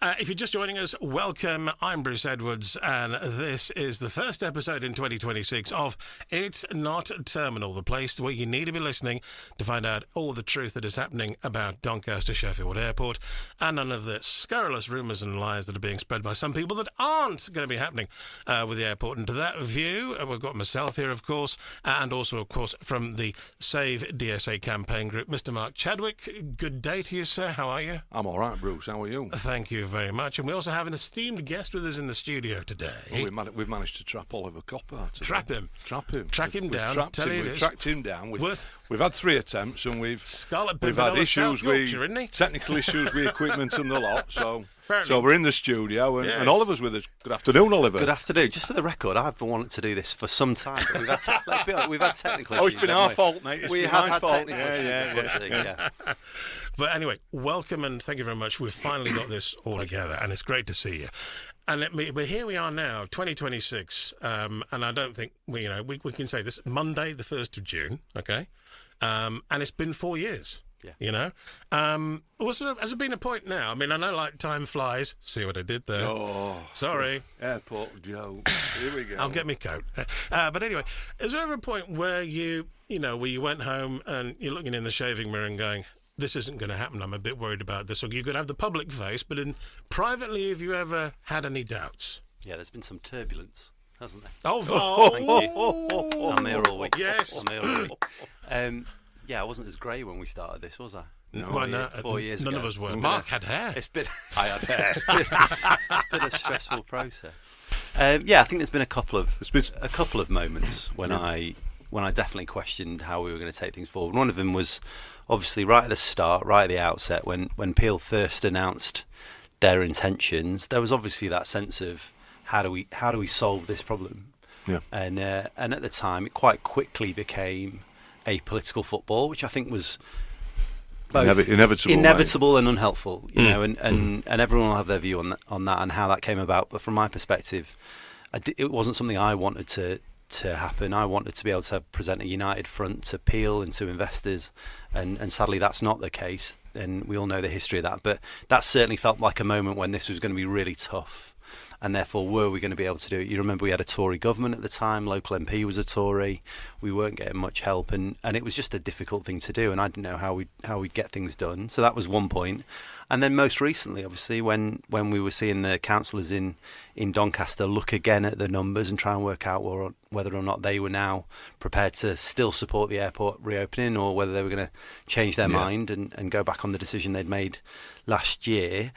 If you're just joining us, welcome. I'm Bruce Edwards, and this is the first episode in 2026 of It's Not Terminal, the place where you need to be listening to find out all the truth that is happening about Doncaster Sheffield Airport and none of the scurrilous rumours and lies that are being spread by some people that aren't going to be happening with the airport. And to that view, we've got myself here, of course, and also, of course, from the Save DSA campaign group, Mr. Mark Chadwick. Good day to you, sir. How are you? I'm all right, Bruce. How are you? Thank you very much. And we also have an esteemed guest with us in the studio today. Oh, we've managed to trap Oliver Coppard. Trap him. Track him down. We've tracked him down. We've had 3 attempts and we've had issues with technical issues with equipment and the lot. So we're in the studio and Oliver's with us. Good afternoon, Oliver. Good afternoon. Just for the record, I've wanted to do this for some time. But let's be honest, we've had technical issues. Oh, it's been our fault, mate. We have had technical issues. Yeah. But anyway, welcome and thank you very much. We've finally got this all together, and it's great to see you. And but here we are now, 2026, and I don't think we can say this. Monday, the 1st of June, okay, and it's been 4 years. Yeah. You know, has there been a point now? I mean, I know like time flies. See what I did there? Oh, sorry. Airport Joe. Here we go. I'll get my coat. But anyway, is there ever a point where you went home and you're looking in the shaving mirror and going, this isn't going to happen, I'm a bit worried about this? Or you could have the public face, but privately, have you ever had any doubts? Yeah, there's been some turbulence, hasn't there? Thank you. I'm here all week. Yes. I'm here all week. Yeah, I wasn't as grey when we started this, was I? No, 4 years ago. None of us were. Mark had hair. I had hair. It's been a stressful process. Yeah, I think there's been a couple of moments when I definitely questioned how we were going to take things forward. One of them was obviously right at the start, right at the outset, when Peel first announced their intentions. There was obviously that sense of how do we solve this problem? Yeah. And at the time, it quite quickly became a political football, which I think was both inevitable and unhelpful, you know, and everyone will have their view on that and how that came about. But from my perspective, it wasn't something I wanted to happen. I wanted to be able to present a united front to Peel and to investors, and sadly that's not the case, and we all know the history of that. But that certainly felt like a moment when this was going to be really tough, and therefore were we going to be able to do it? You remember we had a Tory government at the time, local MP was a Tory, we weren't getting much help, and it was just a difficult thing to do, and I didn't know how we'd get things done. So that was one point. And then most recently, obviously, when we were seeing the councillors in Doncaster look again at the numbers and try and work out whether or not they were now prepared to still support the airport reopening, or whether they were going to change their mind and go back on the decision they'd made last year.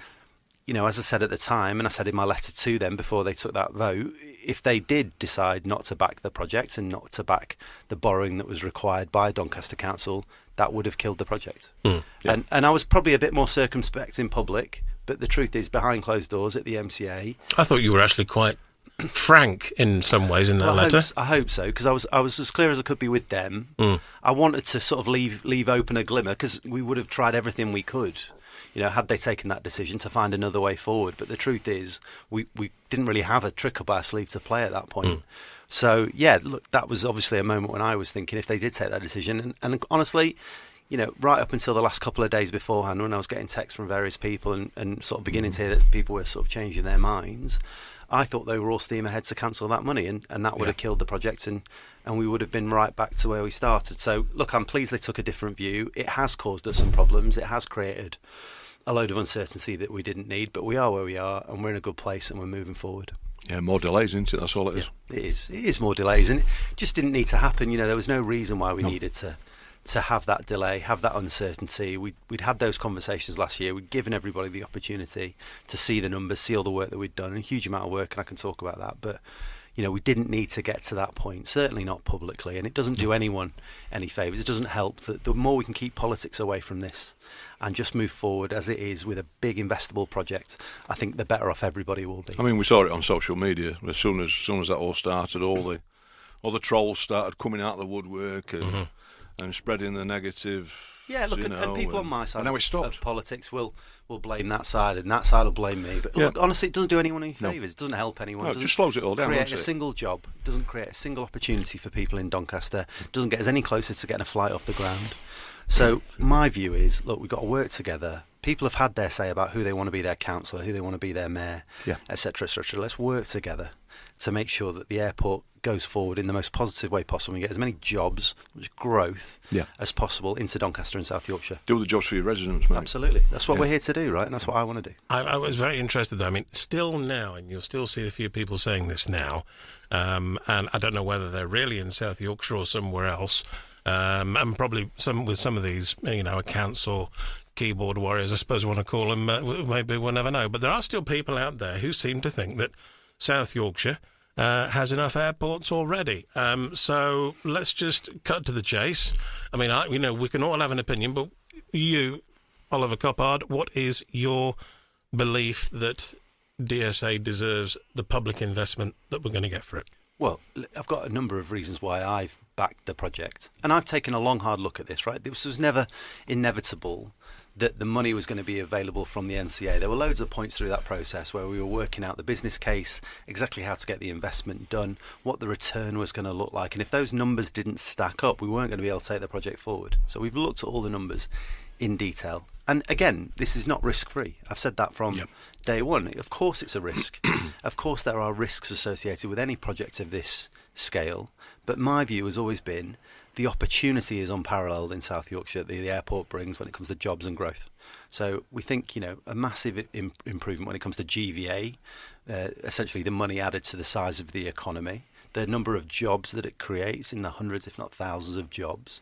You know, as I said at the time, and I said in my letter to them before they took that vote, if they did decide not to back the project and not to back the borrowing that was required by Doncaster Council, that would have killed the project. Yeah. And I was probably a bit more circumspect in public, but the truth is, behind closed doors at the MCA... I thought you were actually quite frank in some ways in that letter. I hope so, because I was as clear as I could be with them. I wanted to sort of leave open a glimmer, because we would have tried everything we could, you know, had they taken that decision, to find another way forward. But the truth is, we didn't really have a trick up our sleeve to play at that point. So, yeah, look, that was obviously a moment when I was thinking if they did take that decision. And honestly, you know, right up until the last couple of days beforehand, when I was getting texts from various people and sort of beginning to hear that people were sort of changing their minds, I thought they were all steam ahead to cancel that money, and that would have killed the project, and we would have been right back to where we started. So, look, I'm pleased they took a different view. It has caused us some problems. It has created a load of uncertainty that we didn't need, but we are where we are, and we're in a good place, and we're moving forward. Yeah, more delays, isn't it? That's all it is. Yeah, it is more delays, and it just didn't need to happen. You know, there was no reason why we needed to have that delay, have that uncertainty. We'd had those conversations last year. We'd given everybody the opportunity to see the numbers, see all the work that we'd done, a huge amount of work, and I can talk about that. But, you know, we didn't need to get to that point, certainly not publicly, and it doesn't do anyone any favours. It doesn't help. The more we can keep politics away from this and just move forward as it is with a big investable project, I think the better off everybody will be. I mean, we saw it on social media. As soon as that all started, all the trolls started coming out of the woodwork and spreading the negative. Yeah, look, and people on my side of politics will blame that side, and that side will blame me. But look, honestly, it doesn't do anyone any favours. It doesn't help anyone. No, it just slows it all down. Create a single job. It doesn't create a single opportunity for people in Doncaster. It doesn't get us any closer to getting a flight off the ground. So my view is, look, we've got to work together. People have had their say about who they want to be their councillor, who they want to be their mayor, etc., etc. Let's work together to make sure that the airport goes forward in the most positive way possible. We get as many jobs, as much growth as possible into Doncaster and South Yorkshire. Do the jobs for your residents, mate. Absolutely. That's what we're here to do, right? And that's what I want to do. I was very interested, though. I mean, still now, and you'll still see a few people saying this now, and I don't know whether they're really in South Yorkshire or somewhere else, and probably some of these, accounts or keyboard warriors, I suppose you want to call them, maybe we'll never know. But there are still people out there who seem to think that South Yorkshire has enough airports already. So let's just cut to the chase. I mean, we can all have an opinion, but you, Oliver Coppard, what is your belief that DSA deserves the public investment that we're going to get for it? Well, I've got a number of reasons why I've backed the project. And I've taken a long, hard look at this, right? This was never inevitable that the money was going to be available from the NCA. There were loads of points through that process where we were working out the business case, exactly how to get the investment done, what the return was going to look like. And if those numbers didn't stack up, we weren't going to be able to take the project forward. So we've looked at all the numbers in detail. And again, this is not risk-free. I've said that from day one. Of course it's a risk. Of course there are risks associated with any project of this scale. But my view has always been the opportunity is unparalleled in South Yorkshire that the airport brings when it comes to jobs and growth. So we think, a massive improvement when it comes to GVA, essentially the money added to the size of the economy, the number of jobs that it creates in the hundreds, if not thousands of jobs,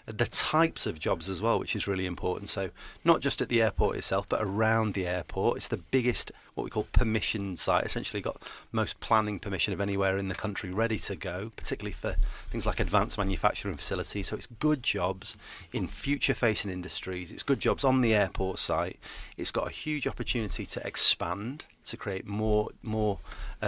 the types of jobs as well, which is really important. So not just at the airport itself, but around the airport. It's the biggest, what we call permission site, essentially got most planning permission of anywhere in the country ready to go, particularly for things like advanced manufacturing facilities. So it's good jobs in future-facing industries. It's good jobs on the airport site. It's got a huge opportunity to expand, to create more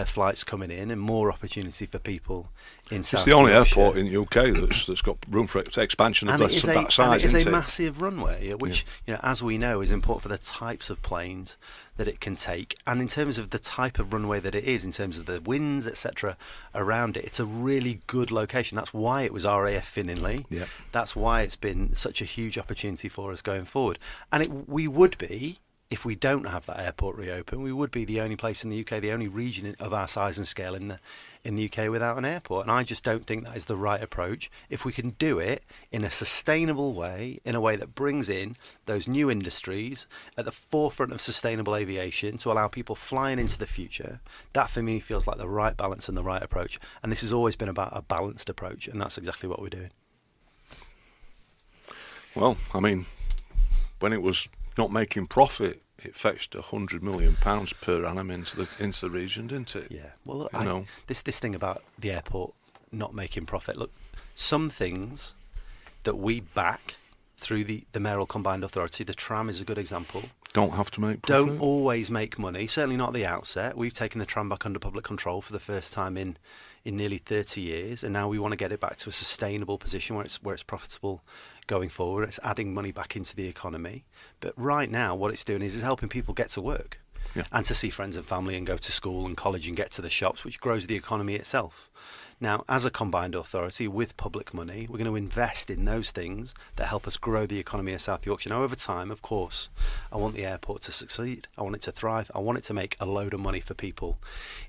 flights coming in and more opportunity for people in South Yorkshire. It's the only airport in the UK that's got room for expansion of that size. And it is a massive runway, which, as we know, is important for the types of planes that it can take. And in terms of the type of runway that it is, in terms of the winds, etc., around it, it's a really good location. That's why it was RAF Finningley. Yeah. That's why it's been such a huge opportunity for us going forward. And we would be, if we don't have that airport reopen, we would be the only place in the UK, the only region of our size and scale in the UK without an airport. And I just don't think that is the right approach. If we can do it in a sustainable way, in a way that brings in those new industries at the forefront of sustainable aviation to allow people flying into the future, that for me feels like the right balance and the right approach. And this has always been about a balanced approach, and that's exactly what we're doing. Well, I mean, when it was not making profit, it fetched £100 million per annum into the region, didn't it? Yeah. Well, this thing about the airport not making profit. Look, some things that we back through the mayoral combined authority, the tram is a good example. Don't have to make profit. Don't always make money. Certainly not at the outset. We've taken the tram back under public control for the first time in nearly 30 years, and now we want to get it back to a sustainable position where it's profitable going forward. It's adding money back into the economy. But right now, what it's doing is helping people get to work and to see friends and family and go to school and college and get to the shops, which grows the economy itself. Now, as a combined authority with public money, we're going to invest in those things that help us grow the economy of South Yorkshire. Now, over time, of course, I want the airport to succeed. I want it to thrive. I want it to make a load of money for people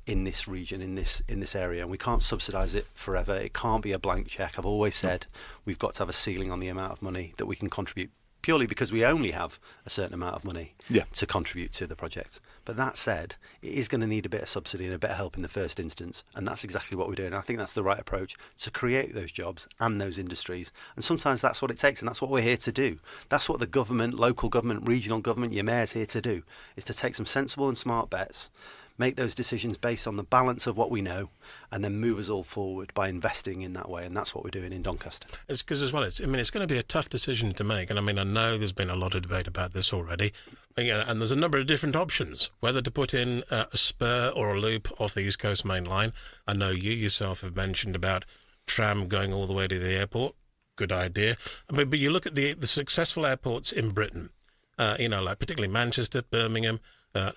in this region, in this area. And we can't subsidise it forever. It can't be a blank cheque. I've always said we've got to have a ceiling on the amount of money that we can contribute, purely because we only have a certain amount of money to contribute to the project. But that said, it is going to need a bit of subsidy and a bit of help in the first instance, and that's exactly what we're doing. I think that's the right approach to create those jobs and those industries, and sometimes that's what it takes, and that's what we're here to do. That's what the government, local government, regional government, your mayor's here to do, is to take some sensible and smart bets, make those decisions based on the balance of what we know, and then move us all forward by investing in that way. And that's what we're doing in Doncaster. It's because as well, it's going to be a tough decision to make. And I know there's been a lot of debate about this already. And there's a number of different options, whether to put in a spur or a loop off the East Coast Main Line. I know you yourself have mentioned about tram going all the way to the airport. Good idea. But you look at the successful airports in Britain, like particularly Manchester, Birmingham,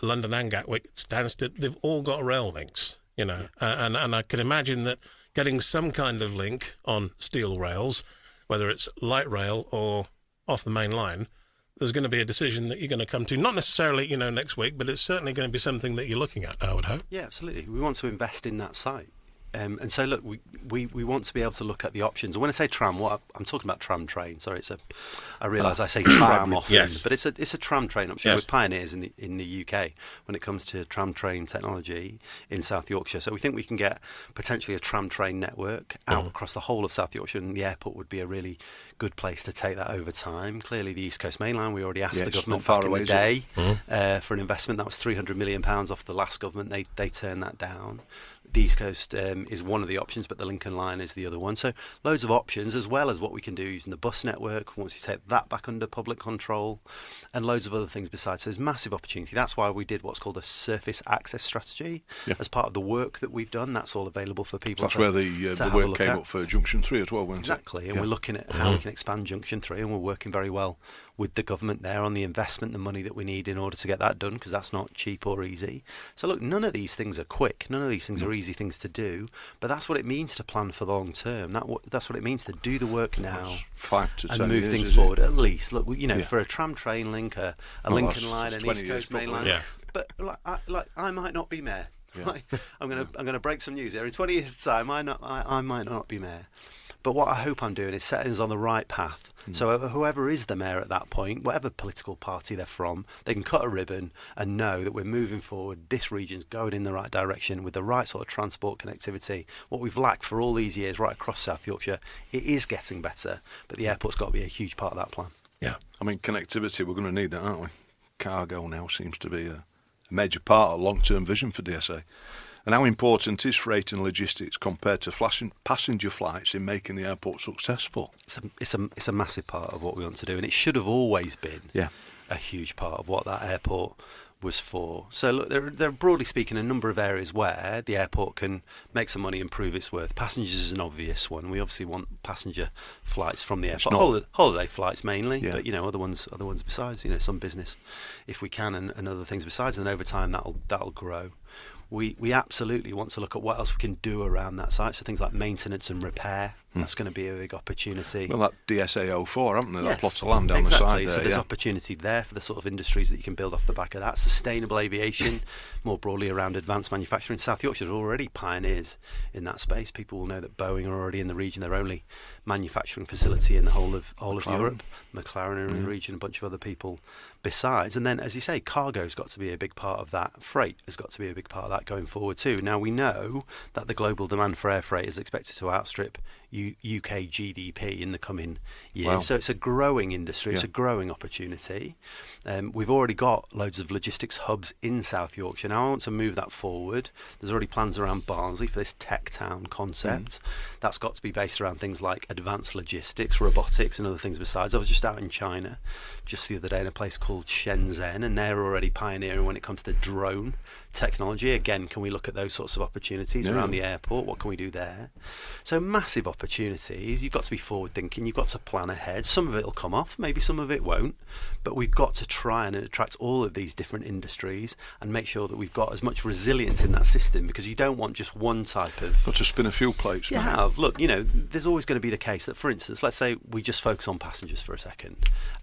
London and Gatwick, Stansted, they've all got rail links, and I can imagine that getting some kind of link on steel rails, whether it's light rail or off the main line, there's going to be a decision that you're going to come to, not necessarily, next week, but it's certainly going to be something that you're looking at, I would hope. Yeah, absolutely. We want to invest in that site. And so, look, we want to be able to look at the options. And when I say tram, I'm talking about tram train. Sorry, I realise I say tram often, yes. But it's a tram train option. Yes. We're pioneers in the UK when it comes to tram train technology in South Yorkshire. So we think we can get potentially a tram train network out across the whole of South Yorkshire, and the airport would be a really good place to take that over time. Clearly, the East Coast Main Line, we already asked the government back in the day for an investment. That was £300 million off the last government. They turned that down. The East Coast is one of the options, but the Lincoln Line is the other one. So loads of options, as well as what we can do using the bus network once you take that back under public control, and loads of other things besides. So there's massive opportunity. That's why we did what's called a surface access strategy as part of the work that we've done. That's all available for people. That's where the work came up for Junction 3 as well, wasn't it? Exactly, and we're looking at how we can expand Junction 3, and we're working very well with the government there on the investment, the money that we need in order to get that done, because that's not cheap or easy. So look, none of these things are quick. None of these things are easy things to do, but that's what it means to plan for the long term. That's what it means to do the work now. That's 5 to 10 and move years, Things forward. At least, look, for a tram train link, a Lincoln Line, an East Coast Main Line. Yeah. But I might not be mayor. Yeah. Right? I'm gonna break some news here. In 20 years' time, I might not be mayor. But what I hope I'm doing is setting us on the right path. So whoever is the mayor at that point, whatever political party they're from, they can cut a ribbon and know that we're moving forward. This region's going in the right direction with the right sort of transport connectivity. What we've lacked for all these years right across South Yorkshire, it is getting better, but the airport's got to be a huge part of that plan. Yeah. I mean, connectivity, we're going to need that, aren't we? Cargo now seems to be a major part of long-term vision for DSA. And how important is freight and logistics compared to passenger flights in making the airport successful? It's a massive part of what we want to do, and it should have always been a huge part of what that airport was for. So look, there are broadly speaking a number of areas where the airport can make some money and prove its worth. Passengers is an obvious one. We obviously want passenger flights from the airport, holiday flights mainly, but other ones besides. Some business if we can, and other things besides. And over time that'll grow. We absolutely want to look at what else we can do around that site. So things like maintenance and repair. That's going to be a big opportunity. Well, that DSA 04, haven't they? That plot of land down the side there. So there's opportunity there for the sort of industries that you can build off the back of that. Sustainable aviation, more broadly around advanced manufacturing. South Yorkshire is already pioneers in that space. People will know that Boeing are already in the region. They're only manufacturing facility in the whole of Europe. McLaren are in the region, a bunch of other people besides. And then, as you say, cargo's got to be a big part of that. Freight has got to be a big part of that going forward too. Now, we know that the global demand for air freight is expected to outstrip UK GDP in the coming years. Wow. So it's a growing industry, it's a growing opportunity. We've already got loads of logistics hubs in South Yorkshire. Now I want to move that forward. There's already plans around Barnsley for this tech town concept. That's got to be based around things like advanced logistics, robotics and other things besides. I was just out in China just the other day in a place called Shenzhen, and they're already pioneering when it comes to drone technology. Again, can we look at those sorts of opportunities around the airport? What can we do there? So massive opportunities. You've got to be forward thinking. You've got to plan ahead. Some of it will come off, maybe some of it won't, but we've got to try and attract all of these different industries and make sure that we've got as much resilience in that system, because you don't want just one type of... Got to spin a few plates. You have. Look, there's always going to be the case that, for instance, let's say we just focus on passengers for a second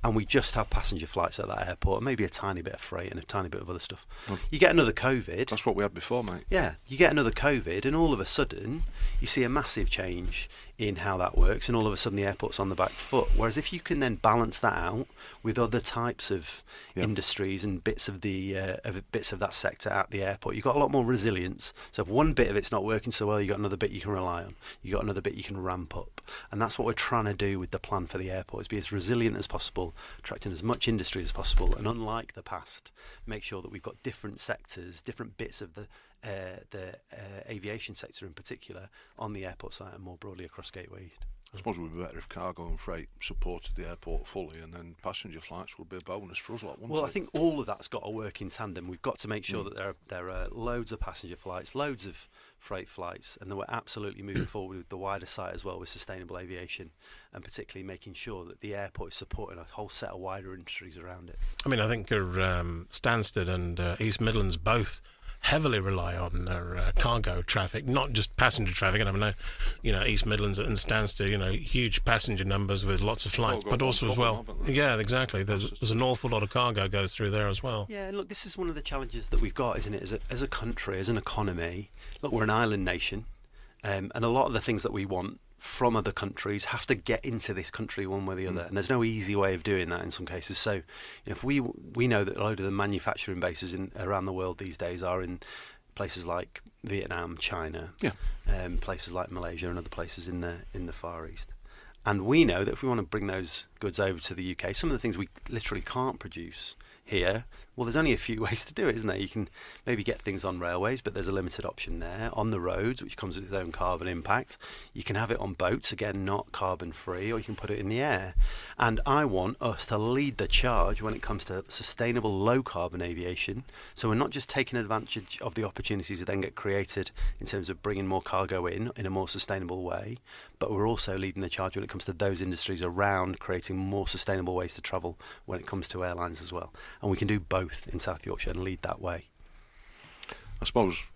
and we just have passenger flights at that airport and maybe a tiny bit of freight and a tiny bit of other stuff. You get another COVID. That's what we had before, mate. Yeah, you get another COVID and all of a sudden you see a massive change in how that works, and all of a sudden the airport's on the back foot. Whereas if you can then balance that out with other types of industries and bits of that sector at the airport, you've got a lot more resilience. So if one bit of it's not working so well, you've got another bit you can rely on. You've got another bit you can ramp up. And that's what we're trying to do with the plan for the airport, is be as resilient as possible, attracting as much industry as possible, and unlike the past, make sure that we've got different sectors, different bits of the aviation sector in particular on the airport site and more broadly across Gateway East. I suppose it would be better if cargo and freight supported the airport fully, and then passenger flights would be a bonus for us. Well, I think all of that's got to work in tandem. We've got to make sure that there are loads of passenger flights, loads of freight flights, and then we're absolutely moving forward with the wider site as well, with sustainable aviation, and particularly making sure that the airport is supporting a whole set of wider industries around it. I mean, I think Stansted and East Midlands both heavily rely on their cargo traffic, not just passenger traffic. And I know, East Midlands and Stansted, huge passenger numbers with lots of flights, but also as well. Yeah, exactly. There's an awful lot of cargo goes through there as well. Yeah, and look, this is one of the challenges that we've got, isn't it? As a country, as an economy. Look, we're an island nation, and a lot of the things that we want from other countries have to get into this country one way or the other, and there's no easy way of doing that in some cases. So, if we know that a load of the manufacturing bases around the world these days are in places like Vietnam, China, places like Malaysia, and other places in the Far East, and we know that if we want to bring those goods over to the UK, some of the things we literally can't produce here. Well, there's only a few ways to do it, isn't there? You can maybe get things on railways, but there's a limited option there. On the roads, which comes with its own carbon impact. You can have it on boats, again, not carbon free, or you can put it in the air. And I want us to lead the charge when it comes to sustainable low carbon aviation. So we're not just taking advantage of the opportunities that then get created in terms of bringing more cargo in a more sustainable way, but we're also leading the charge when it comes to those industries around creating more sustainable ways to travel when it comes to airlines as well. And we can do both in South Yorkshire and lead that way. I suppose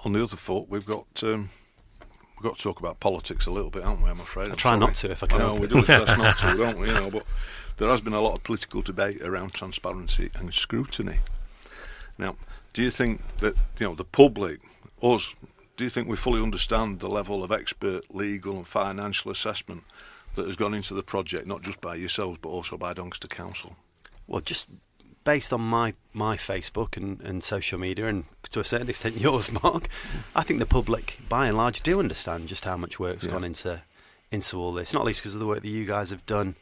on the other foot, we've got to talk about politics a little bit, haven't we? I'm afraid. I try not to if I can. No, we do best not to, don't we? But there has been a lot of political debate around transparency and scrutiny. Now, do you think that the public, us, do you think we fully understand the level of expert legal and financial assessment that has gone into the project, not just by yourselves but also by Doncaster Council? Well, just based on my Facebook and social media, and to a certain extent yours, Mark, I think the public, by and large, do understand just how much work's gone into all this. Not least because of the work that you guys have done,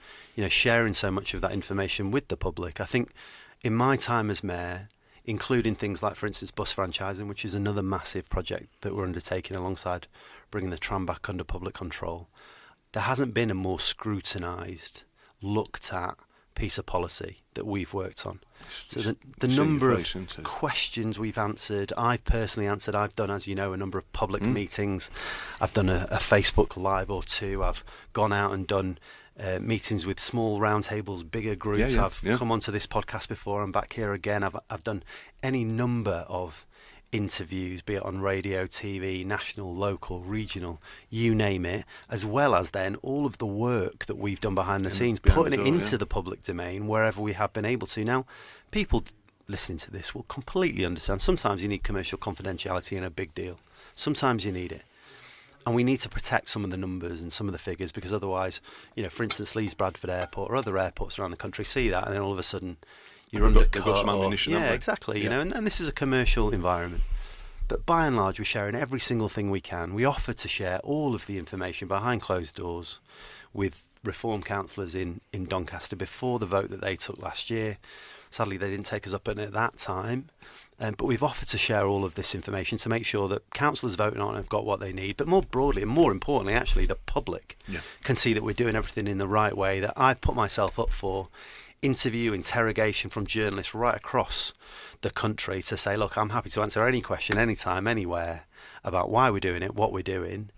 sharing so much of that information with the public. I think in my time as mayor, including things like, for instance, bus franchising, which is another massive project that we're undertaking alongside bringing the tram back under public control, there hasn't been a more scrutinised, looked at piece of policy that we've worked on. So the number of questions we've answered, I've personally answered, I've done, as you know, a number of public meetings. I've done a Facebook Live or two. I've gone out and done meetings with small roundtables, bigger groups. I've come onto this podcast before. I'm back here again. I've done any number of interviews, be it on radio, TV, national, local, regional, you name it, as well as then all of the work that we've done behind the scenes, putting it into the public domain wherever we have been able to. Now, people listening to this will completely understand. Sometimes you need commercial confidentiality in a big deal. Sometimes you need it. And we need to protect some of the numbers and some of the figures, because otherwise, for instance, Leeds Bradford Airport or other airports around the country see that, and then all of a sudden you're undercut. They've got some ammunition, yeah, exactly. And this is a commercial environment. But by and large, we're sharing every single thing we can. We offer to share all of the information behind closed doors with Reform councillors in Doncaster before the vote that they took last year. Sadly, they didn't take us up on it at that time. But we've offered to share all of this information to make sure that councillors voting on it have got what they need. But more broadly, and more importantly, actually, the public can see that we're doing everything in the right way, that I've put myself up for interrogation from journalists right across the country to say, look, I'm happy to answer any question, anytime, anywhere about why we're doing it, what we're doing,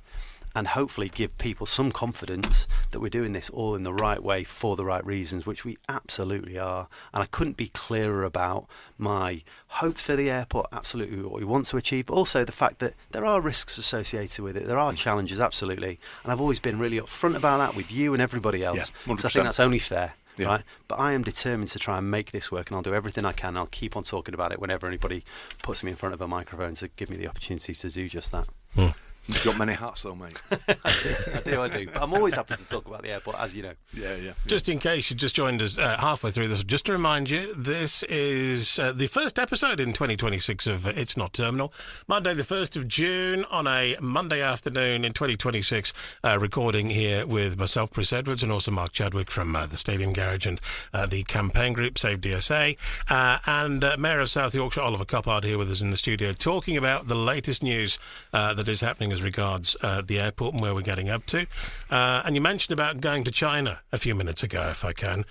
and hopefully give people some confidence that we're doing this all in the right way for the right reasons, which we absolutely are. And I couldn't be clearer about my hopes for the airport, absolutely what we want to achieve, but also the fact that there are risks associated with it. There are challenges, absolutely. And I've always been really upfront about that with you and everybody else, because I think that's only fair. Yeah. Right? But I am determined to try and make this work, and I'll do everything I can. I'll keep on talking about it whenever anybody puts me in front of a microphone to give me the opportunity to do just that. You've got many hats though, mate. I do. But I'm always happy to talk about the airport, as you know. Yeah. Just in case you just joined us halfway through this, just to remind you, this is the first episode in 2026 of It's Not Terminal. Monday the 1st of June on a Monday afternoon in 2026, recording here with myself, Bruce Edwards, and also Mark Chadwick from the Stadium Garage and the campaign group Save DSA, and Mayor of South Yorkshire, Oliver Coppard, here with us in the studio, talking about the latest news that is happening as regards the airport and where we're getting up to. And you mentioned about going to China a few minutes ago, if I can.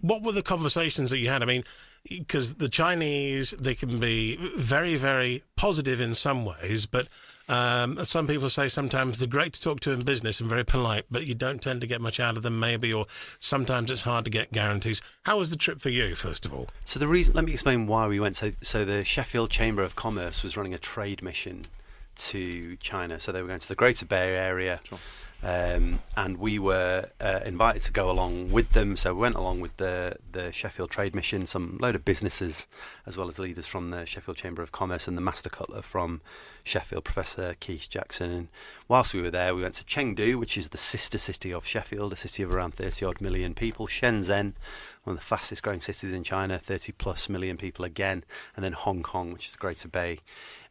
What were the conversations that you had? I mean, because the Chinese, they can be very, very positive in some ways, but Some people say sometimes they're great to talk to in business and very polite, but you don't tend to get much out of them maybe, or sometimes it's hard to get guarantees. How was the trip for you, first of all? So let me explain why we went. So the Sheffield Chamber of Commerce was running a trade mission to China. So they were going to the Greater Bay Area. Sure. And we were invited to go along with them. So we went along with the Sheffield Trade Mission, some load of businesses, as well as leaders from the Sheffield Chamber of Commerce and the Master Cutler from Sheffield, Professor Keith Jackson. And whilst we were there, we went to Chengdu, which is the sister city of Sheffield, a city of around 30-odd million people. Shenzhen, one of the fastest growing cities in China, 30-plus million people again. And then Hong Kong, which is the Greater Bay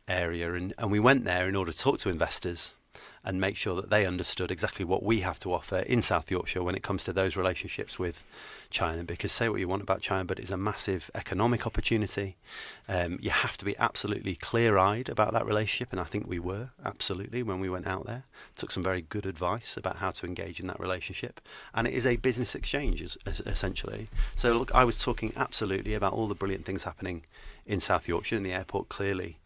Area. And we went there in order to talk to investors and make sure that they understood exactly what we have to offer in South Yorkshire when it comes to those relationships with China. Because say what you want about China, but it's a massive economic opportunity. You have to be absolutely clear-eyed about that relationship, and I think we were, absolutely, when we went out there. Took some very good advice about how to engage in that relationship. And it is a business exchange, essentially. So look, I was talking absolutely about all the brilliant things happening in South Yorkshire, and the airport clearly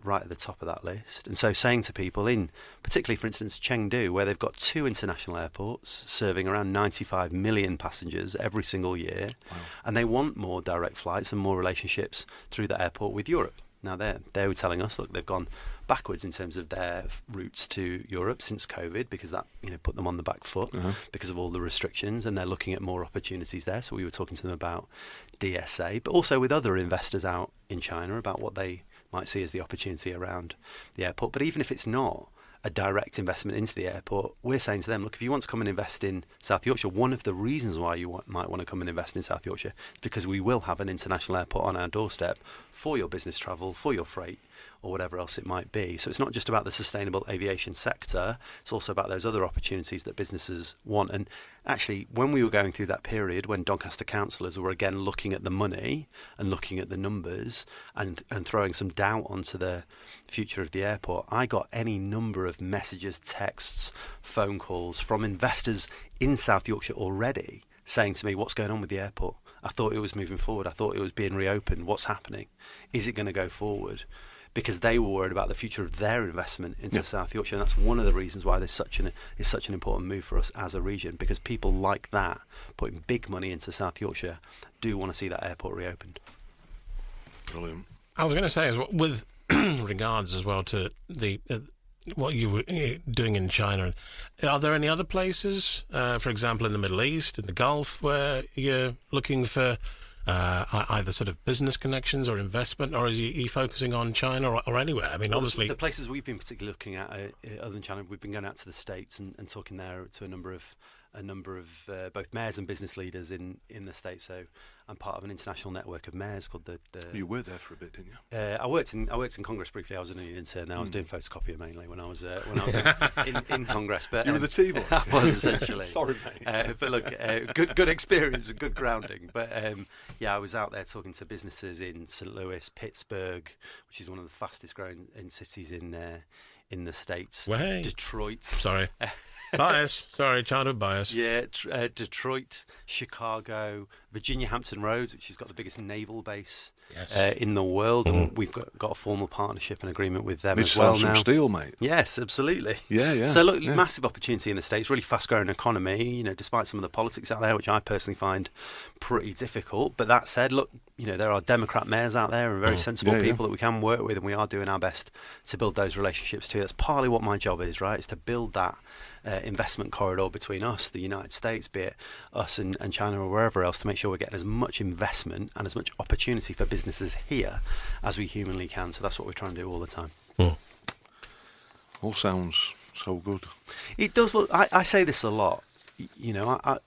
right at the top of that list. And so saying to people in, particularly for instance Chengdu, where they've got 2 international airports serving around 95 million passengers every single year, wow. And they want more direct flights and more relationships through the airport with Europe. Now they were telling us, look, they've gone backwards in terms of their routes to Europe since COVID, because that put them on the back foot because of all the restrictions, and they're looking at more opportunities there. So we were talking to them about DSA, but also with other investors out in China about what they might see as the opportunity around the airport. But even if it's not a direct investment into the airport, we're saying to them, look, if you want to come and invest in South Yorkshire, one of the reasons why you might want to come and invest in South Yorkshire is because we will have an international airport on our doorstep for your business travel, for your freight, or whatever else it might be. So it's not just about the sustainable aviation sector, it's also about those other opportunities that businesses want. And actually, when we were going through that period, when Doncaster councillors were again looking at the money and looking at the numbers and throwing some doubt onto the future of the airport, I got any number of messages, texts, phone calls from investors in South Yorkshire already saying to me, what's going on with the airport? I thought it was moving forward. I thought it was being reopened. What's happening? Is it going to go forward? Because they were worried about the future of their investment into South Yorkshire, and that's one of the reasons why there's such an important move for us as a region. Because people like that, putting big money into South Yorkshire, do want to see that airport reopened. Brilliant. I was going to say, as well, with regards as well to the what you were doing in China, are there any other places, for example, in the Middle East, in the Gulf, where you're looking for either sort of business connections or investment, or is he focusing on China or anywhere? I mean, obviously... The places we've been particularly looking at, other than China, we've been going out to the States and talking there to a number of both mayors and business leaders in the States. So I'm part of an international network of mayors called the You were there for a bit, didn't you? I worked in Congress briefly. I was an intern there. I was doing photocopier mainly when I was in Congress. But you were the T-boy. I was essentially. Sorry, mate. But look, good experience and good grounding. But I was out there talking to businesses in St. Louis, Pittsburgh, which is one of the fastest growing cities in the States. Well, hey. Detroit. Sorry. Bias. Sorry, childhood bias. Yeah, Detroit, Chicago, Virginia Hampton Roads, which has got the biggest naval base in the world, and we've got a formal partnership and agreement with them as well now. Some steel, mate. Yes, absolutely. Yeah. So look, massive opportunity in the States, really fast-growing economy. Despite some of the politics out there, which I personally find pretty difficult. But that said, look, there are Democrat mayors out there and very sensible people that we can work with, and we are doing our best to build those relationships too. That's partly what my job is, right? Is to build that investment corridor between us, the United States, be it us and China or wherever else, to make sure we're getting as much investment and as much opportunity for businesses here as we humanly can. So that's what we're trying to do all the time. All sounds so good. It does look. I say this a lot. I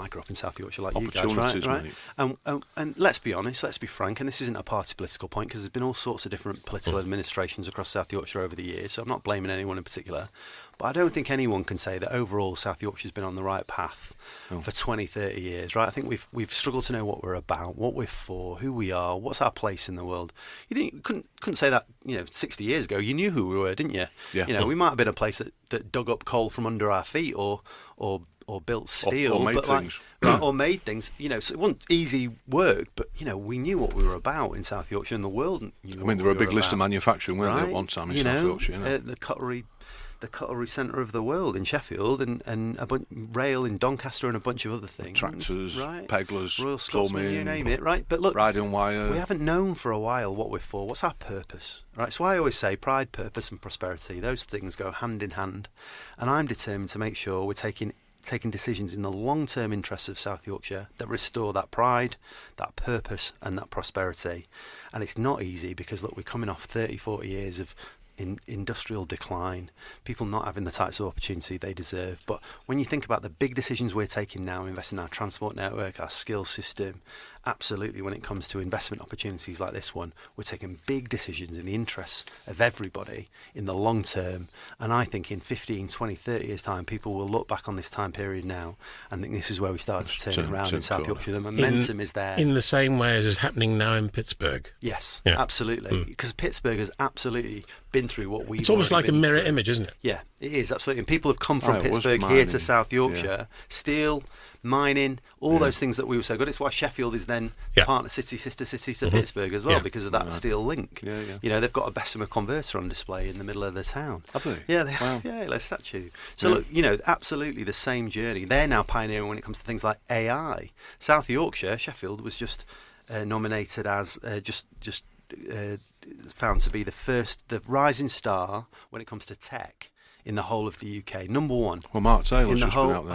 grew up in South Yorkshire like you guys, right? And let's be honest, let's be frank, and this isn't a party political point, because there's been all sorts of different political administrations across South Yorkshire over the years, so I'm not blaming anyone in particular. But I don't think anyone can say that overall South Yorkshire's been on the right path for 20, 30 years, right? I think we've struggled to know what we're about, what we're for, who we are, what's our place in the world. You couldn't say that 60 years ago. You knew who we were, didn't you? Yeah. We might have been a place that dug up coal from under our feet or built steel, or made things. Or made things. So it wasn't easy work, but we knew what we were about in South Yorkshire, and the world knew. There were a big list of manufacturing, weren't there, at one time in South Yorkshire? The cutlery centre of the world in Sheffield, and rail in Doncaster, and a bunch of other things. Tractors, right? Peddlers, Royal Scotsman, you name it, right? But look, riding wire. We haven't known for a while what we're for. What's our purpose, right? So I always say pride, purpose, and prosperity. Those things go hand in hand, and I'm determined to make sure we're taking decisions in the long-term interests of South Yorkshire that restore that pride, that purpose, and that prosperity. And it's not easy because, look, we're coming off 30, 40 years of industrial decline, people not having the types of opportunity they deserve. But when you think about the big decisions we're taking now, investing in our transport network, our skills system, absolutely, when it comes to investment opportunities like this one, we're taking big decisions in the interests of everybody in the long term. And I think in 15, 20, 30 years' time, people will look back on this time period now and think this is where we started to turn it around in South Yorkshire. The momentum is there. In the same way as is happening now in Pittsburgh. Yes, absolutely. Because Pittsburgh has absolutely been through what we've. It's almost like a mirror image, isn't it? Yeah, it is, absolutely. And people have come from Pittsburgh here to South Yorkshire, steel, mining, all those things that we were so good. It's why Sheffield is then partner city, sister city to Pittsburgh as well, because of that steel link. They've got a Bessemer converter on display in the middle of the town. Have they? Yeah, they have. Yeah, a statue. So look, absolutely the same journey. They're now pioneering when it comes to things like AI. South Yorkshire, Sheffield, was just nominated as found to be the rising star when it comes to tech in the whole of the UK. Number one. Well, Mark Taylor's just been out there.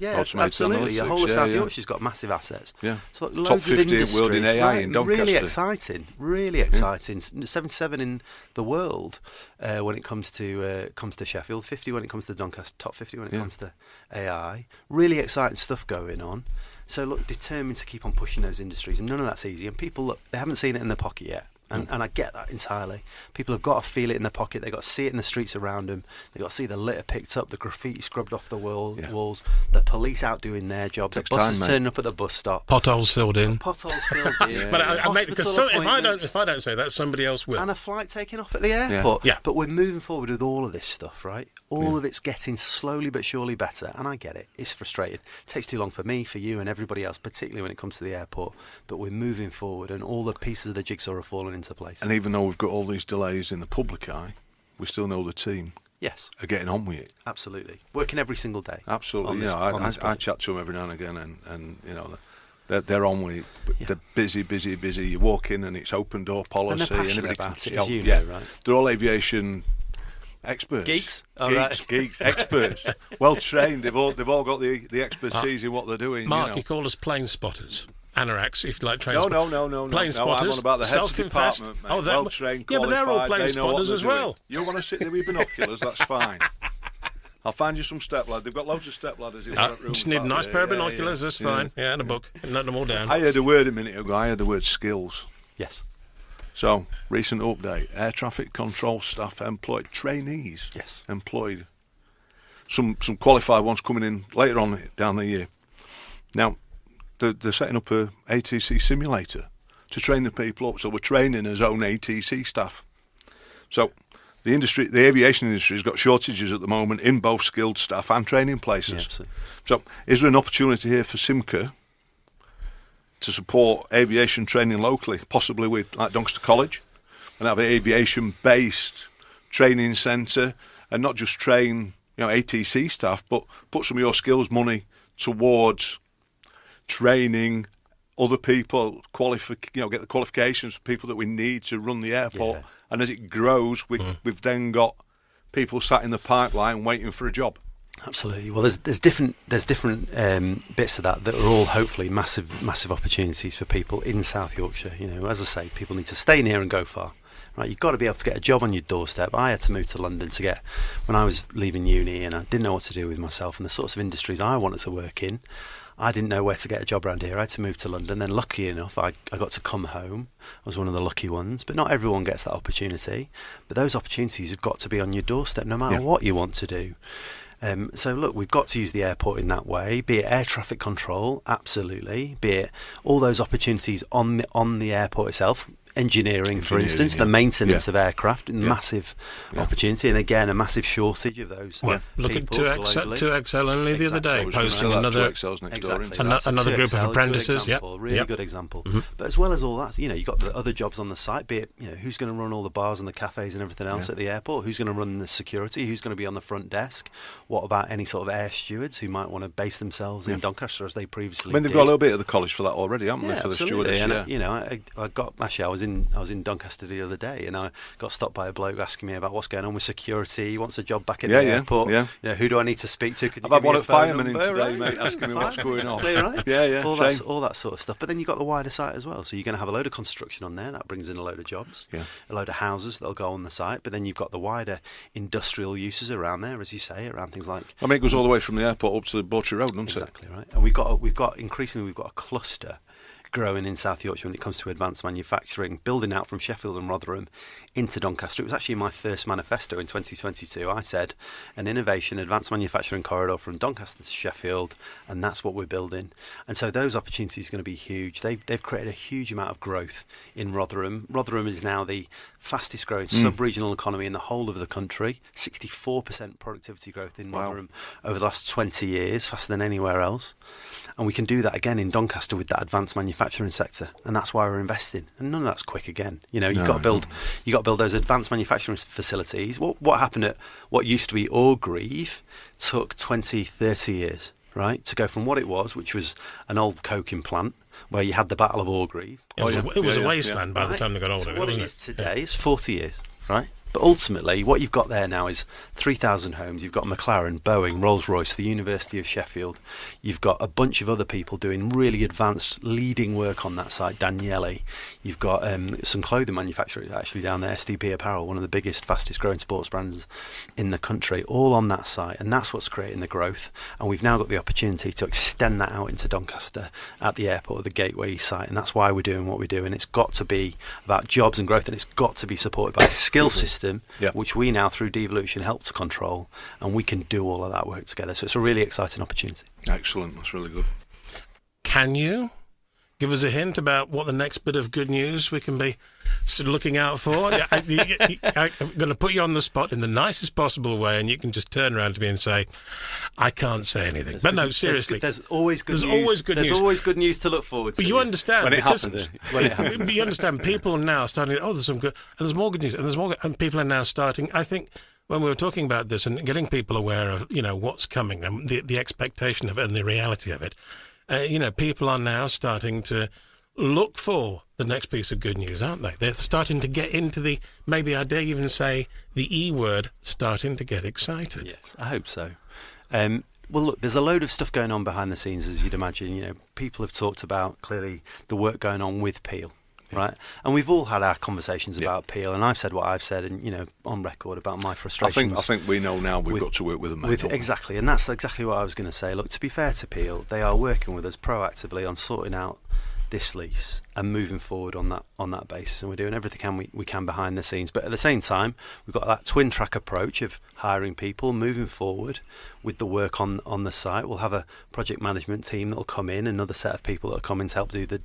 Absolutely. The whole of South Yorkshire's got massive assets. Yeah. So top 50 in world in AI in Doncaster. Really exciting. 77 in the world when it comes to Sheffield. 50 when it comes to Doncaster. Top 50 when it comes to AI. Really exciting stuff going on. So look, determined to keep on pushing those industries, and none of that's easy. And people, look, they haven't seen it in their pocket yet. And I get that entirely. People have got to feel it in their pocket. They've got to see it in the streets around them. They've got to see the litter picked up, the graffiti scrubbed off the walls, the police out doing their job, the buses turning up at the bus stop. Potholes filled in. But if I don't say that, somebody else will. And a flight taking off at the airport. Yeah. But we're moving forward with all of this stuff, right? All of it's getting slowly but surely better. And I get it. It's frustrating. It takes too long for me, for you, and everybody else, particularly when it comes to the airport. But we're moving forward, and all the pieces of the jigsaw are falling into place. And even though we've got all these delays in the public eye, we still know the team are getting on with it. Absolutely. Working every single day. Absolutely. I chat to them every now and again, and they're on with it. They're busy. You walk in and it's open door policy. And they're passionate about it, as you know, right? They're all aviation experts. Geeks, experts. Well trained. They've all got the expertise in what they're doing. Mark, you call us plane spotters. Anoraks, if you like train No. Plane spotters. I'm on about the heads department, mate. Well trained, qualified. Yeah, but they're all plane spotters as well. You want to sit there with binoculars, that's fine. I'll find you some step ladders. They've got loads of step ladders in that room. Just need a nice pair of binoculars, that's fine. Yeah, and a book. And let them all down. I heard a word a minute ago. I heard the word skills. Yes. So, recent update. Air traffic control staff employed. Trainees. Yes. Employed. Some qualified ones coming in later on down the year. Now, they're setting up a ATC simulator to train the people up. So we're training as own ATC staff. So the aviation industry has got shortages at the moment in both skilled staff and training places. Yeah, absolutely. So is there an opportunity here for Simca to support aviation training locally, possibly with like Doncaster College, and have an aviation-based training centre, and not just train ATC staff, but put some of your skills money towards training other people, get the qualifications for people that we need to run the airport. Yeah. And as it grows, we've then got people sat in the pipeline waiting for a job. Absolutely. Well, there's different bits of that are all hopefully massive opportunities for people in South Yorkshire. As I say, people need to stay near and go far. Right, you've got to be able to get a job on your doorstep. I had to move to London when I was leaving uni, and I didn't know what to do with myself and the sorts of industries I wanted to work in. I didn't know where to get a job around here. I had to move to London. Then lucky enough, I got to come home. I was one of the lucky ones. But not everyone gets that opportunity. But those opportunities have got to be on your doorstep no matter what you want to do. So look, we've got to use the airport in that way, be it air traffic control, absolutely, be it all those opportunities on the airport itself. Engineering, for instance, the maintenance of aircraft, massive opportunity, and again, a massive shortage of those. Well, look at 2XL only the other day, posting another group of apprentices. Really good example. Mm-hmm. But as well as all that, you've got the other jobs on the site, be it, who's going to run all the bars and the cafes and everything else at the airport, who's going to run the security, who's going to be on the front desk, what about any sort of air stewards who might want to base themselves in Doncaster as they previously did. They've got a little bit of the college for that already, haven't they, for absolutely. the stewards? And, I was in Doncaster the other day, and I got stopped by a bloke asking me about what's going on with security. He wants a job back at the airport. Who do I need to speak to? I've had one at fireman in today, mate, asking me what's going on. Right? All that sort of stuff. But then you've got the wider site as well. So you're going to have a load of construction on there. That brings in a load of jobs, a load of houses that'll go on the site. But then you've got the wider industrial uses around there, as you say, around things like. I mean, it goes all the way from the airport up to the Botry Road, doesn't it? Exactly right. And we've got increasingly a cluster growing in South Yorkshire when it comes to advanced manufacturing, building out from Sheffield and Rotherham into Doncaster. It was actually my first manifesto in 2022. I said an innovation, advanced manufacturing corridor from Doncaster to Sheffield, and that's what we're building. And so those opportunities are going to be huge. They've created a huge amount of growth in Rotherham. Rotherham is now the fastest growing sub-regional economy in the whole of the country. 64% productivity growth in Rotherham over the last 20 years, faster than anywhere else. And we can do that again in Doncaster with that advanced manufacturing sector, and that's why we're investing. And none of that's quick again. You've got to build those advanced manufacturing facilities. What happened at what used to be Orgreave took 20, 30 years, right, to go from what it was, which was an old coking plant where you had the Battle of Orgreave. It was a wasteland by the time they got older. So what it is today is 40 years, right? But ultimately, what you've got there now is 3,000 homes. You've got McLaren, Boeing, Rolls-Royce, the University of Sheffield. You've got a bunch of other people doing really advanced, leading work on that site, Daniele. You've got some clothing manufacturers actually down there, SDP Apparel, one of the biggest, fastest-growing sports brands in the country, all on that site. And that's what's creating the growth. And we've now got the opportunity to extend that out into Doncaster at the airport, the Gateway site. And that's why we're doing what we do. And it's got to be about jobs and growth, and it's got to be supported by a skill system, which we now, through devolution, help to control, and we can do all of that work together. So it's a really exciting opportunity. Excellent. That's really good. Can you give us a hint about what the next bit of good news we can be looking out for? I'm going to put you on the spot in the nicest possible way, and you can just turn around to me and say, I can't say anything. But no, seriously. There's always good news. There's always good news to look forward to. But you understand. When it happens. But you understand, people are now starting, there's some good, and there's more good news, and there's more, and people are now starting, I think, when we were talking about this and getting people aware of, what's coming and the expectation of it and the reality of it, people are now starting to look for the next piece of good news, aren't they? They're starting to get into maybe I dare even say, the E word, starting to get excited. Yes, I hope so. Well, look, there's a load of stuff going on behind the scenes, as you'd imagine. People have talked about, clearly, the work going on with Peel. Right, and we've all had our conversations about Peel, and I've said what I've said, and on record about my frustrations. I think we know now we've got to work with them. Exactly, and that's exactly what I was going to say. Look, to be fair to Peel, they are working with us proactively on sorting out this lease and moving forward on that basis, and we're doing everything we can behind the scenes. But at the same time, we've got that twin track approach of hiring people, moving forward with the work on the site. We'll have a project management team that'll come in, another set of people that'll come in to help do the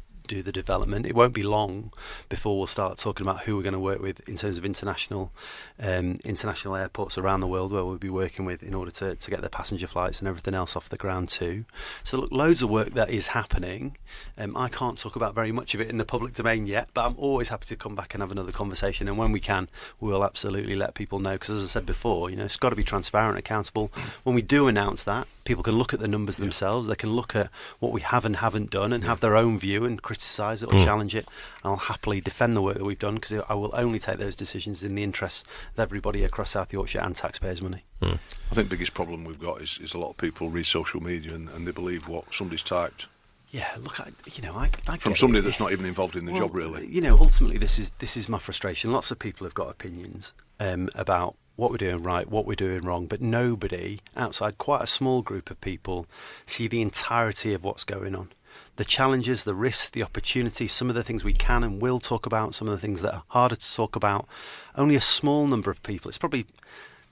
development. It won't be long before we'll start talking about who we're going to work with in terms of international airports around the world where we'll be working with in order to get the passenger flights and everything else off the ground too. So look, loads of work that is happening. I can't talk about very much of it in the public domain yet, but I'm always happy to come back and have another conversation, and when we can, we'll absolutely let people know, because as I said before, it's got to be transparent, accountable. When we do announce that, people can look at the numbers themselves, they can look at what we have and haven't done and have their own view and criticise it or challenge it. I'll happily defend the work that we've done, because I will only take those decisions in the interests of everybody across South Yorkshire and taxpayers' money. I think the biggest problem we've got is a lot of people read social media and they believe what somebody's typed. Yeah, look, I from somebody that's not even involved in the job, really. Ultimately, this is my frustration. Lots of people have got opinions about what we're doing right, what we're doing wrong, but nobody outside quite a small group of people see the entirety of what's going on. The challenges, the risks, the opportunities, some of the things we can and will talk about, some of the things that are harder to talk about. Only a small number of people, it's probably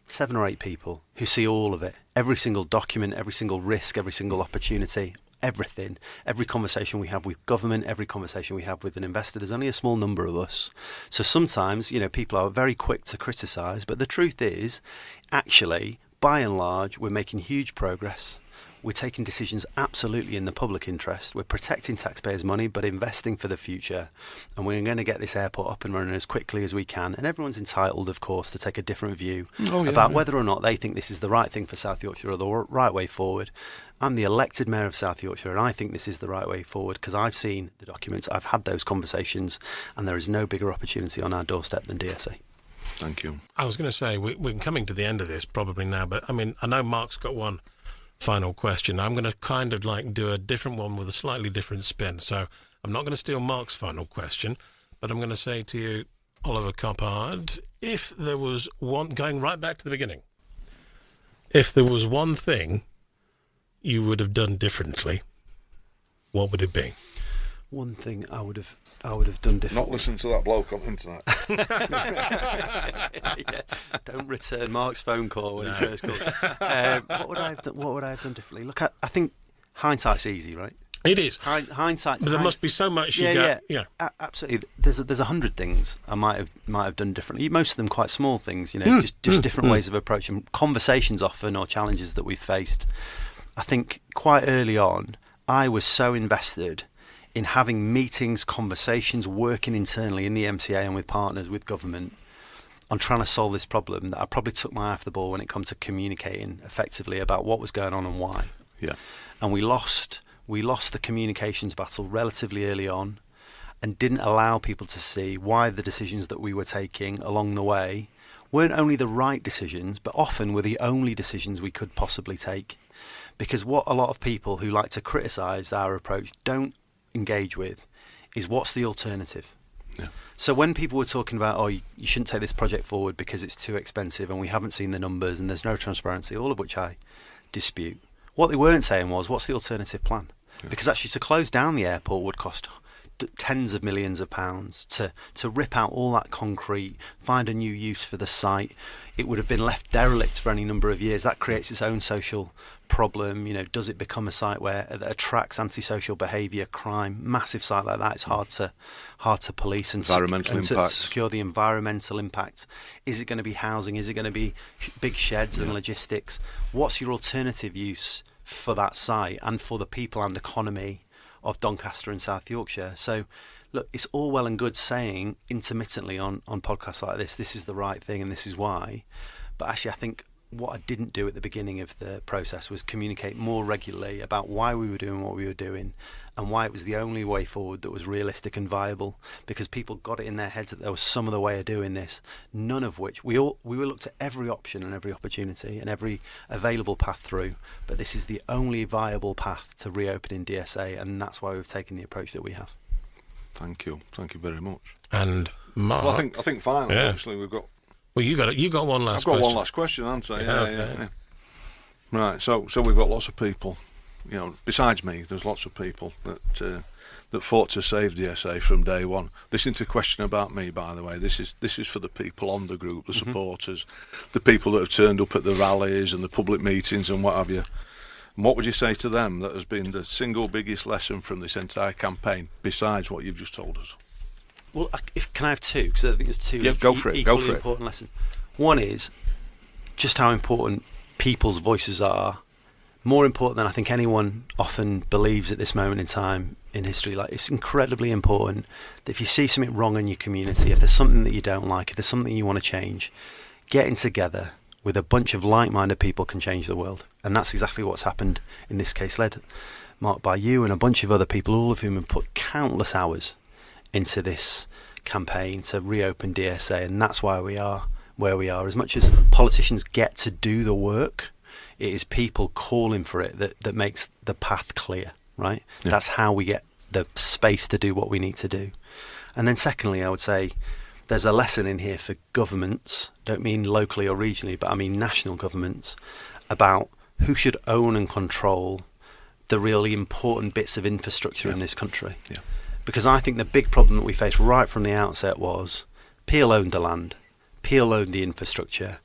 7 or 8 people who see all of it. Every single document, every single risk, every single opportunity, everything. Every conversation we have with government, every conversation we have with an investor, there's only a small number of us. So sometimes, people are very quick to criticise, but the truth is, actually, by and large, we're making huge progress. We're taking decisions absolutely in the public interest. We're protecting taxpayers' money, but investing for the future. And we're going to get this airport up and running as quickly as we can. And everyone's entitled, of course, to take a different view about whether or not they think this is the right thing for South Yorkshire or the right way forward. I'm the elected mayor of South Yorkshire, and I think this is the right way forward because I've seen the documents, I've had those conversations, and there is no bigger opportunity on our doorstep than DSA. Thank you. I was going to say, we're coming to the end of this probably now, but I know Mark's got one final question. I'm going to kind of do a different one with a slightly different spin. So I'm not going to steal Mark's final question, but I'm going to say to you, Oliver Coppard, if there was one, going right back to the beginning, if there was one thing you would have done differently, what would it be? One thing I would have done differently. Not listen to that bloke on the internet. Yeah, don't return Mark's phone call when he first called. What would I have done differently? Look, I think hindsight's easy, right? It is. Hindsight. But there must be so much absolutely. There's 100 things I might have done differently. Most of them quite small things, just different ways of approaching conversations often or challenges that we've faced. I think quite early on, I was so invested in having meetings, conversations, working internally in the MCA and with partners, with government, on trying to solve this problem that I probably took my eye off the ball when it comes to communicating effectively about what was going on and why. Yeah. And we lost the communications battle relatively early on and didn't allow people to see why the decisions that we were taking along the way weren't only the right decisions, but often were the only decisions we could possibly take. Because what a lot of people who like to criticise our approach don't engage with is what's the alternative. Yeah. So when people were talking about you shouldn't take this project forward because it's too expensive and we haven't seen the numbers and there's no transparency, all of which I dispute, what they weren't saying was what's the alternative plan. Because actually to close down the airport would cost tens of millions of pounds. To rip out all that concrete, find a new use for the site, it would have been left derelict for any number of years. That creates its own social problem. Does it become a site that attracts antisocial behaviour, crime? Massive site like that, it's hard to police and to secure the environmental impact. Is it going to be housing? Is it going to be big sheds and logistics? What's your alternative use for that site and for the people and economy of Doncaster and South Yorkshire? So look, it's all well and good saying intermittently on podcasts like this is the right thing and this is why, but actually I think what I didn't do at the beginning of the process was communicate more regularly about why we were doing what we were doing and why it was the only way forward that was realistic and viable, because people got it in their heads that there was some other way of doing this, none of which we looked at every option and every opportunity and every available path through, but this is the only viable path to reopening DSA, and that's why we've taken the approach that we have. Thank you very much. And Mark, well, I think finally, actually, we've got. Well, you got one last. I've got one last question, haven't I? Yeah. Right. So we've got lots of people. Besides me, there's lots of people that fought to save DSA from day one. This isn't a question about me, by the way. This is for the people on the group, the supporters, the people that have turned up at the rallies and the public meetings and what have you. And what would you say to them that has been the single biggest lesson from this entire campaign, besides what you've just told us? Well, can I have two? Because I think there's two equally important lessons. One is just how important people's voices are, more important than I think anyone often believes at this moment in time in history. Like, it's incredibly important that if you see something wrong in your community, if there's something that you don't like, if there's something you want to change, getting together with a bunch of like-minded people can change the world. And that's exactly what's happened in this case, led, Mark, by you and a bunch of other people, all of whom have put countless hours into this campaign to reopen DSA, and that's why we are where we are. As much as politicians get to do the work, it is people calling for it that makes the path clear, right? Yeah. That's how we get the space to do what we need to do. And then secondly, I would say there's a lesson in here for governments, don't mean locally or regionally, but I mean national governments, about who should own and control the really important bits of infrastructure in this country. Yeah. Because I think the big problem that we faced right from the outset was Peel owned the land, Peel owned the infrastructure,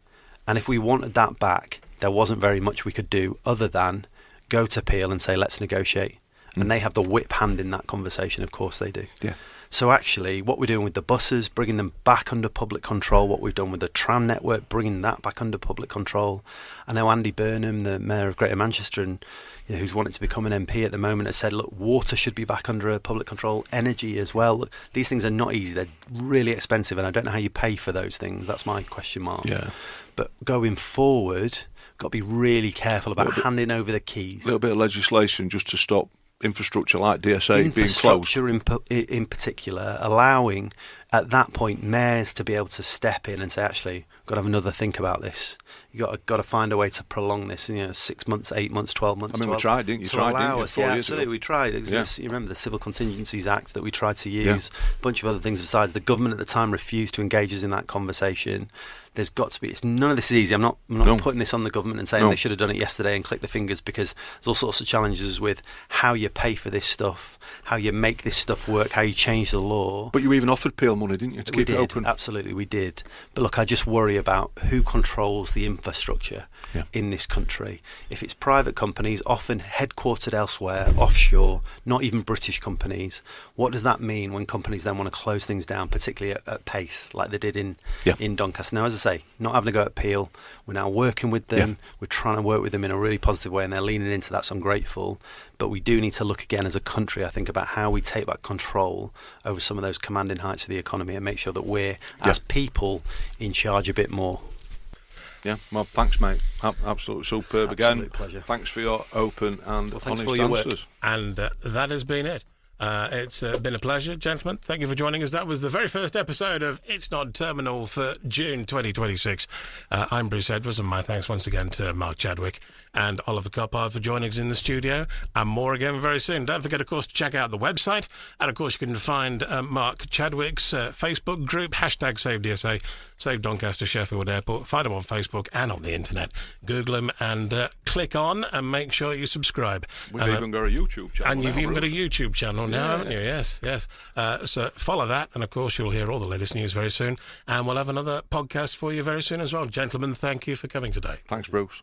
and if we wanted that back, there wasn't very much we could do other than go to Peel and say, let's negotiate. And they have the whip hand in that conversation, of course they do. Yeah. So actually, what we're doing with the buses, bringing them back under public control, what we've done with the tram network, bringing that back under public control. I know Andy Burnham, the Mayor of Greater Manchester, and who's wanted to become an MP at the moment, has said, look, water should be back under public control, energy as well. Look, these things are not easy. They're really expensive, and I don't know how you pay for those things. That's my question mark. Yeah. But going forward, got to be really careful about handing over the keys. A little bit of legislation just to stop infrastructure like DSA being closed. Infrastructure in particular, allowing at that point mayors to be able to step in and say, actually, we've got to have another think about this. You've got to find a way to prolong this, 6 months, 8 months, 12 months. I mean, we tried, didn't you? Yeah, absolutely, we tried. You remember the Civil Contingencies Act that we tried to use, a bunch of other things besides. The government at the time refused to engage us in that conversation. There's got to be. None of this is easy. I'm not putting this on the government and saying they should have done it yesterday and click the fingers, because there's all sorts of challenges with how you pay for this stuff, how you make this stuff work, how you change the law. But you even offered Peel money, didn't you, to keep it open? Absolutely, we did. But look, I just worry about who controls the infrastructure in this country. If it's private companies, often headquartered elsewhere, offshore, not even British companies, what does that mean when companies then want to close things down, particularly at pace, like they did in Doncaster? Now, as I say, not having a go at Peel, we're now working with them, we're trying to work with them in a really positive way, and they're leaning into that, so I'm grateful. But we do need to look again as a country, I think, about how we take back control over some of those commanding heights of the economy and make sure that we're, as people, in charge a bit more. Yeah, well, thanks, mate. Absolutely superb again. Absolute pleasure. Thanks for your open and honest answers. And that has been it. It's been a pleasure, gentlemen. Thank you for joining us. That was the very first episode of It's Not Terminal for June 2026. I'm Bruce Edwards, and my thanks once again to Mark Chadwick and Oliver Coppard for joining us in the studio, and more again very soon. Don't forget, of course, to check out the website, and of course you can find Mark Chadwick's Facebook group, #SaveDSA, Save Doncaster Sheffield Airport. Find him on Facebook and on the internet. Google him and click on and make sure you subscribe. We've even got a YouTube channel. And you've even got a YouTube channel now, haven't you? Yes. So follow that, and of course you'll hear all the latest news very soon, and we'll have another podcast for you very soon as well. Gentlemen, thank you for coming today. Thanks, Bruce.